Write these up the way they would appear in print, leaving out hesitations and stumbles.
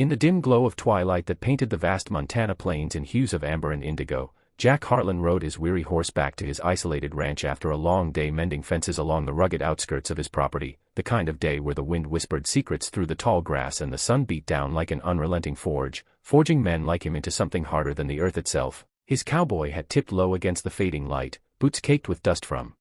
In the dim glow of twilight that painted the vast Montana plains in hues of amber and indigo, Jack Harlan rode his weary horse back to his isolated ranch after a long day mending fences along the rugged outskirts of his property, the kind of day where the wind whispered secrets through the tall grass and the sun beat down like an unrelenting forge, forging men like him into something harder than the earth itself. His cowboy hat tipped low against the fading light, boots caked with dust from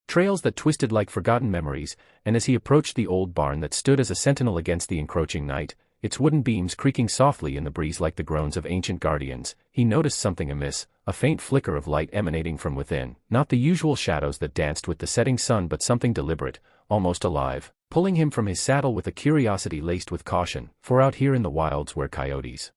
trails that twisted like forgotten memories, and as he approached the old barn that stood as a sentinel against the encroaching night, its wooden beams creaking softly in the breeze like the groans of ancient guardians, he noticed something amiss, a faint flicker of light emanating from within, not the usual shadows that danced with the setting sun but something deliberate, almost alive, pulling him from his saddle with a curiosity laced with caution, for out here in the wilds where coyotes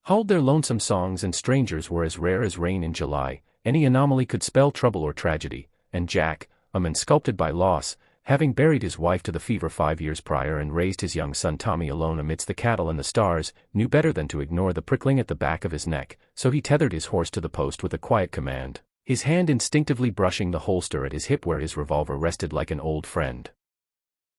howled their lonesome songs and strangers were as rare as rain in July, any anomaly could spell trouble or tragedy, and Jack, a man sculpted by loss, having buried his wife to the fever 5 years prior and raised his young son Tommy alone amidst the cattle and the stars, knew better than to ignore the prickling at the back of his neck, so he tethered his horse to the post with a quiet command, his hand instinctively brushing the holster at his hip where his revolver rested like an old friend,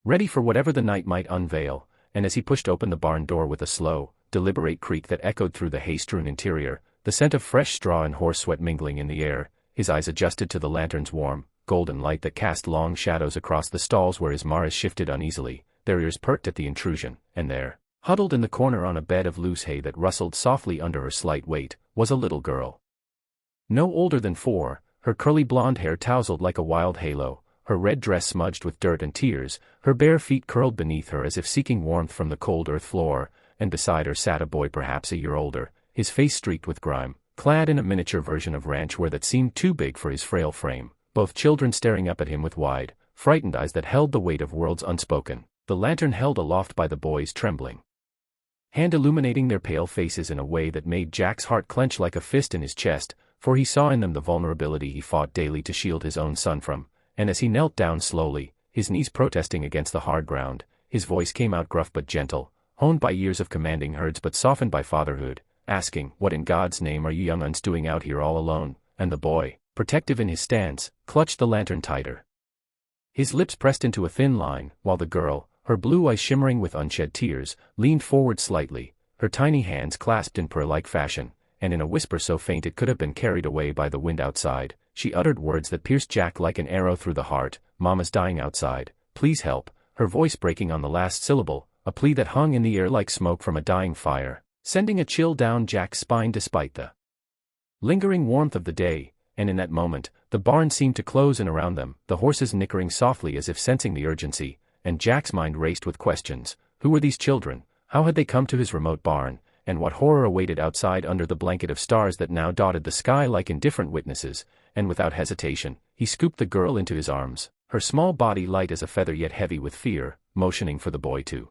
ready for whatever the night might unveil. And as he pushed open the barn door with a slow, deliberate creak that echoed through the hay-strewn interior, the scent of fresh straw and horse sweat mingling in the air, his eyes adjusted to the lantern's warm, golden light that cast long shadows across the stalls where his mares shifted uneasily, their ears perked at the intrusion, and there, huddled in the corner on a bed of loose hay that rustled softly under her slight weight, was a little girl. No older than 4, her curly blonde hair tousled like a wild halo, her red dress smudged with dirt and tears, her bare feet curled beneath her as if seeking warmth from the cold earth floor, and beside her sat a boy perhaps a year older, his face streaked with grime, clad in a miniature version of ranch wear that seemed too big for his frail frame, both children staring up at him with wide, frightened eyes that held the weight of worlds unspoken, the lantern held aloft by the boys' trembling hand illuminating their pale faces in a way that made Jack's heart clench like a fist in his chest, for he saw in them the vulnerability he fought daily to shield his own son from, and as he knelt down slowly, his knees protesting against the hard ground, his voice came out gruff but gentle, honed by years of commanding herds but softened by fatherhood, asking, "What in God's name are you young uns doing out here all alone?" And the boy, protective in his stance, clutched the lantern tighter. His lips pressed into a thin line, while the girl, her blue eyes shimmering with unshed tears, leaned forward slightly, her tiny hands clasped in pearl-like fashion, and in a whisper so faint it could have been carried away by the wind outside, she uttered words that pierced Jack like an arrow through the heart. "Mama's dying outside, please help," her voice breaking on the last syllable, a plea that hung in the air like smoke from a dying fire, sending a chill down Jack's spine despite the lingering warmth of the day. And in that moment, the barn seemed to close in around them, the horses nickering softly as if sensing the urgency, and Jack's mind raced with questions. Who were these children? How had they come to his remote barn? And what horror awaited outside under the blanket of stars that now dotted the sky like indifferent witnesses? And without hesitation, he scooped the girl into his arms, her small body light as a feather yet heavy with fear, motioning for the boy to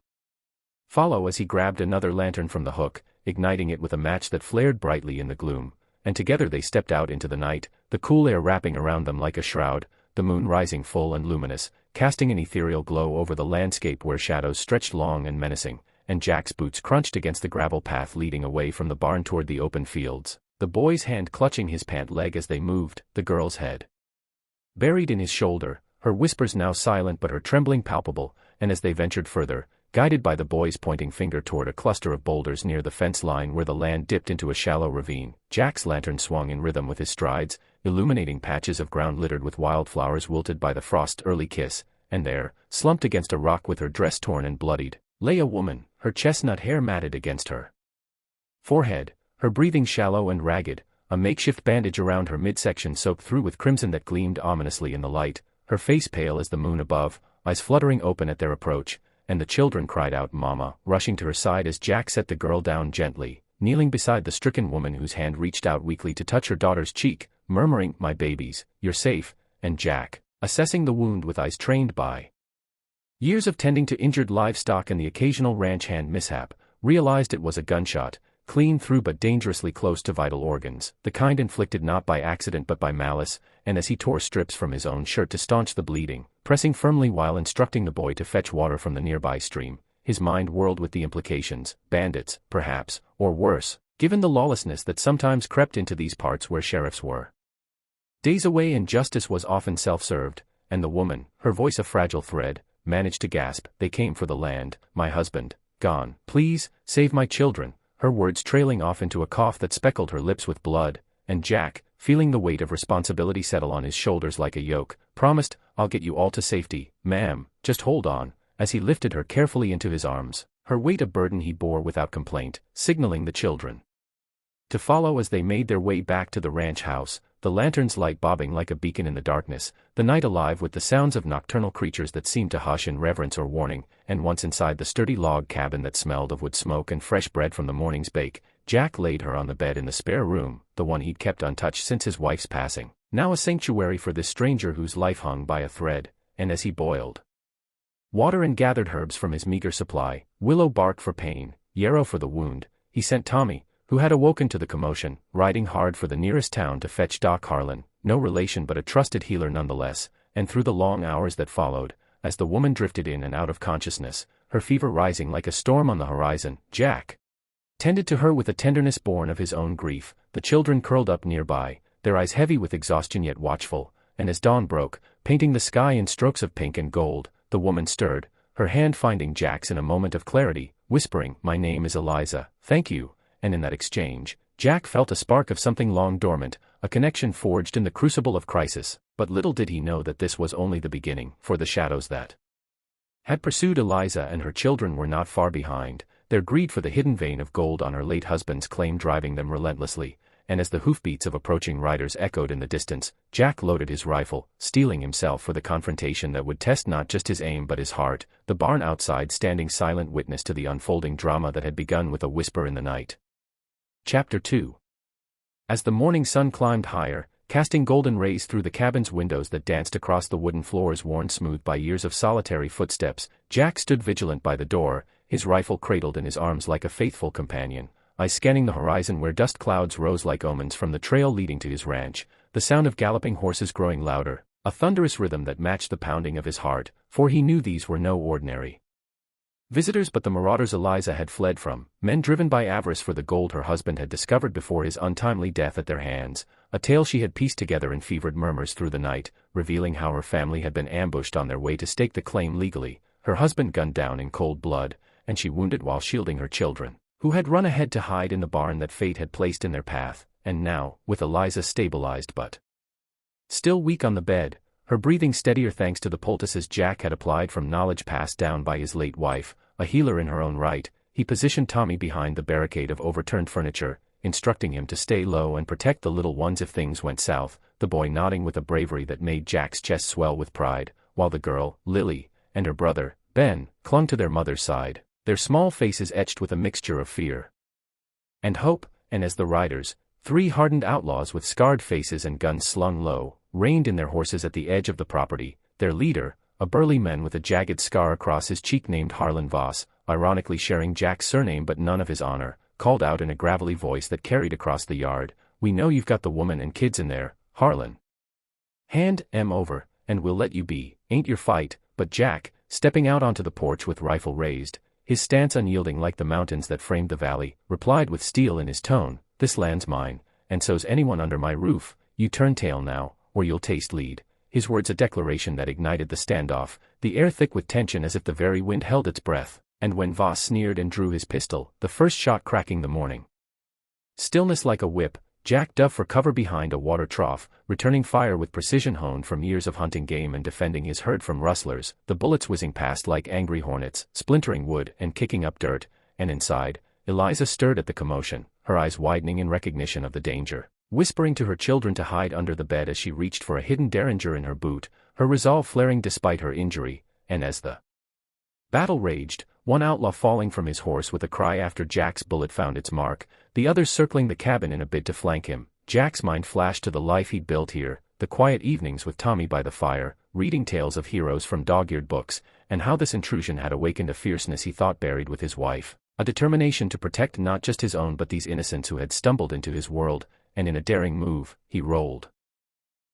follow as he grabbed another lantern from the hook, igniting it with a match that flared brightly in the gloom. And together they stepped out into the night, the cool air wrapping around them like a shroud, the moon rising full and luminous, casting an ethereal glow over the landscape where shadows stretched long and menacing, and Jack's boots crunched against the gravel path leading away from the barn toward the open fields, the boy's hand clutching his pant leg as they moved, the girl's head buried in his shoulder, her whispers now silent but her trembling palpable, and as they ventured further, guided by the boy's pointing finger toward a cluster of boulders near the fence line where the land dipped into a shallow ravine, Jack's lantern swung in rhythm with his strides, illuminating patches of ground littered with wildflowers wilted by the frost's early kiss, and there, slumped against a rock with her dress torn and bloodied, lay a woman, her chestnut hair matted against her forehead, her breathing shallow and ragged, a makeshift bandage around her midsection soaked through with crimson that gleamed ominously in the light, her face pale as the moon above, eyes fluttering open at their approach, and the children cried out "Mama," rushing to her side as Jack set the girl down gently, kneeling beside the stricken woman whose hand reached out weakly to touch her daughter's cheek, murmuring, "My babies, you're safe," and Jack, assessing the wound with eyes trained by years of tending to injured livestock and the occasional ranch hand mishap, realized it was a gunshot, clean through but dangerously close to vital organs, the kind inflicted not by accident but by malice, and as he tore strips from his own shirt to staunch the bleeding, pressing firmly while instructing the boy to fetch water from the nearby stream, his mind whirled with the implications, bandits, perhaps, or worse, given the lawlessness that sometimes crept into these parts where sheriffs were days away and justice was often self-served, and the woman, her voice a fragile thread, managed to gasp, "They came for the land, my husband, gone. Please, save my children," her words trailing off into a cough that speckled her lips with blood, and Jack, feeling the weight of responsibility settle on his shoulders like a yoke, promised, "I'll get you all to safety, ma'am, just hold on," as he lifted her carefully into his arms, her weight a burden he bore without complaint, signaling the children to follow as they made their way back to the ranch house, the lantern's light bobbing like a beacon in the darkness, the night alive with the sounds of nocturnal creatures that seemed to hush in reverence or warning, and once inside the sturdy log cabin that smelled of wood smoke and fresh bread from the morning's bake, Jack laid her on the bed in the spare room, the one he'd kept untouched since his wife's passing, now a sanctuary for this stranger whose life hung by a thread, and as he boiled water and gathered herbs from his meager supply, willow bark for pain, yarrow for the wound, he sent Tommy, who had awoken to the commotion, riding hard for the nearest town to fetch Doc Harlan, no relation but a trusted healer nonetheless, and through the long hours that followed, as the woman drifted in and out of consciousness, her fever rising like a storm on the horizon, Jack tended to her with a tenderness born of his own grief, the children curled up nearby, their eyes heavy with exhaustion yet watchful, and as dawn broke, painting the sky in strokes of pink and gold, the woman stirred, her hand finding Jack's in a moment of clarity, whispering, "My name is Eliza, thank you," and in that exchange, Jack felt a spark of something long dormant, a connection forged in the crucible of crisis, but little did he know that this was only the beginning, for the shadows that had pursued Eliza and her children were not far behind, their greed for the hidden vein of gold on her late husband's claim driving them relentlessly, and as the hoofbeats of approaching riders echoed in the distance, Jack loaded his rifle, steeling himself for the confrontation that would test not just his aim but his heart, the barn outside standing silent witness to the unfolding drama that had begun with a whisper in the night. Chapter 2. As the morning sun climbed higher, casting golden rays through the cabin's windows that danced across the wooden floors worn smooth by years of solitary footsteps, Jack stood vigilant by the door, his rifle cradled in his arms like a faithful companion, eyes scanning the horizon where dust clouds rose like omens from the trail leading to his ranch, the sound of galloping horses growing louder, a thunderous rhythm that matched the pounding of his heart, for he knew these were no ordinary visitors but the marauders Eliza had fled from, men driven by avarice for the gold her husband had discovered before his untimely death at their hands, a tale she had pieced together in fevered murmurs through the night, revealing how her family had been ambushed on their way to stake the claim legally, her husband gunned down in cold blood, and she wounded while shielding her children, who had run ahead to hide in the barn that fate had placed in their path, and now, with Eliza stabilized but still weak on the bed, her breathing steadier thanks to the poultices Jack had applied from knowledge passed down by his late wife, a healer in her own right, he positioned Tommy behind the barricade of overturned furniture, instructing him to stay low and protect the little ones if things went south, the boy nodding with a bravery that made Jack's chest swell with pride, while the girl, Lily, and her brother, Ben, clung to their mother's side, their small faces etched with a mixture of fear and hope, and as the riders, three hardened outlaws with scarred faces and guns slung low, reined in their horses at the edge of the property, their leader, a burly man with a jagged scar across his cheek named Harlan Voss, ironically sharing Jack's surname but none of his honor, called out in a gravelly voice that carried across the yard, "We know you've got the woman and kids in there, Harlan. Hand 'em over, and we'll let you be, ain't your fight," but Jack, stepping out onto the porch with rifle raised, his stance unyielding like the mountains that framed the valley, replied with steel in his tone, "This land's mine, and so's anyone under my roof, you turn tail now, or you'll taste lead," his words a declaration that ignited the standoff, the air thick with tension as if the very wind held its breath, and when Voss sneered and drew his pistol, the first shot cracking the morning stillness like a whip, Jack dove for cover behind a water trough, returning fire with precision honed from years of hunting game and defending his herd from rustlers, the bullets whizzing past like angry hornets, splintering wood and kicking up dirt, and inside, Eliza stirred at the commotion, her eyes widening in recognition of the danger, whispering to her children to hide under the bed as she reached for a hidden derringer in her boot, her resolve flaring despite her injury, and as the battle raged, one outlaw falling from his horse with a cry after Jack's bullet found its mark, the others circling the cabin in a bid to flank him, Jack's mind flashed to the life he'd built here, the quiet evenings with Tommy by the fire, reading tales of heroes from dog-eared books, and how this intrusion had awakened a fierceness he thought buried with his wife, a determination to protect not just his own but these innocents who had stumbled into his world, and in a daring move, he rolled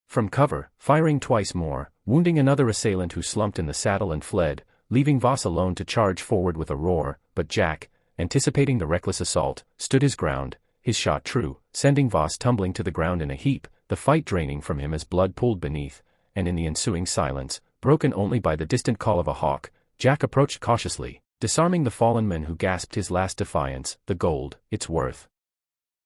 from cover, firing twice more, wounding another assailant who slumped in the saddle and fled, leaving Voss alone to charge forward with a roar, but Jack, anticipating the reckless assault, stood his ground, his shot true, sending Voss tumbling to the ground in a heap, the fight draining from him as blood pooled beneath, and in the ensuing silence, broken only by the distant call of a hawk, Jack approached cautiously, disarming the fallen man who gasped his last defiance, the gold, it's worth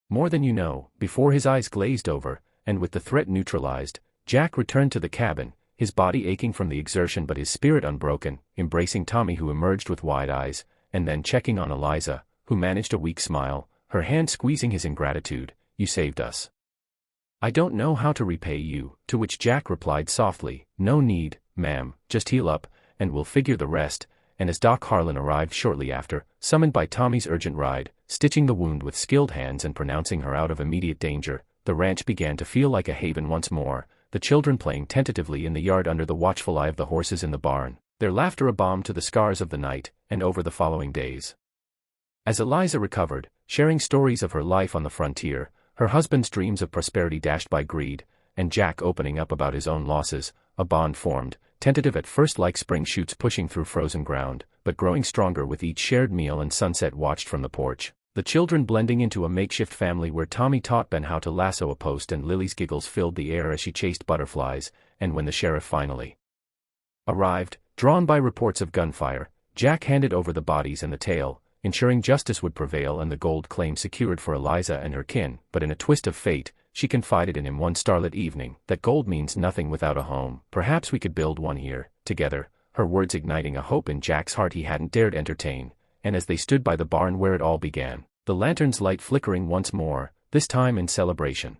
more than you know. Before his eyes glazed over, and with the threat neutralized, Jack returned to the cabin, his body aching from the exertion but his spirit unbroken, embracing Tommy who emerged with wide eyes, and then checking on Eliza, who managed a weak smile, her hand squeezing his ingratitude. You saved us. I don't know how to repay you, to which Jack replied softly, no need, ma'am, just heal up, and we'll figure the rest. And as Doc Harlan arrived shortly after, summoned by Tommy's urgent ride, stitching the wound with skilled hands and pronouncing her out of immediate danger, the ranch began to feel like a haven once more, the children playing tentatively in the yard under the watchful eye of the horses in the barn, their laughter a balm to the scars of the night, and over the following days. As Eliza recovered, sharing stories of her life on the frontier, her husband's dreams of prosperity dashed by greed, and Jack opening up about his own losses, a bond formed, tentative at first like spring shoots pushing through frozen ground, but growing stronger with each shared meal and sunset watched from the porch, the children blending into a makeshift family where Tommy taught Ben how to lasso a post and Lily's giggles filled the air as she chased butterflies. And when the sheriff finally arrived, drawn by reports of gunfire, Jack handed over the bodies and the tale, ensuring justice would prevail and the gold claim secured for Eliza and her kin. But in a twist of fate, she confided in him one starlit evening that gold means nothing without a home. Perhaps we could build one here, together, her words igniting a hope in Jack's heart he hadn't dared entertain. And as they stood by the barn where it all began, the lantern's light flickering once more, this time in celebration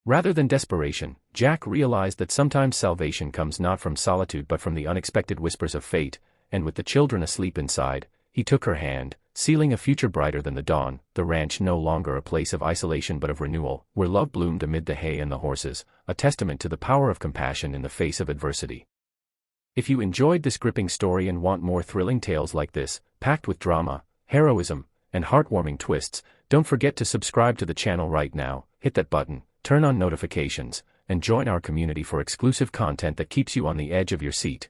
rather than desperation, Jack realized that sometimes salvation comes not from solitude but from the unexpected whispers of fate. And with the children asleep inside, he took her hand, sealing a future brighter than the dawn, the ranch no longer a place of isolation but of renewal, where love bloomed amid the hay and the horses, a testament to the power of compassion in the face of adversity. If you enjoyed this gripping story and want more thrilling tales like this, packed with drama, heroism, and heartwarming twists, don't forget to subscribe to the channel right now, hit that button, turn on notifications, and join our community for exclusive content that keeps you on the edge of your seat.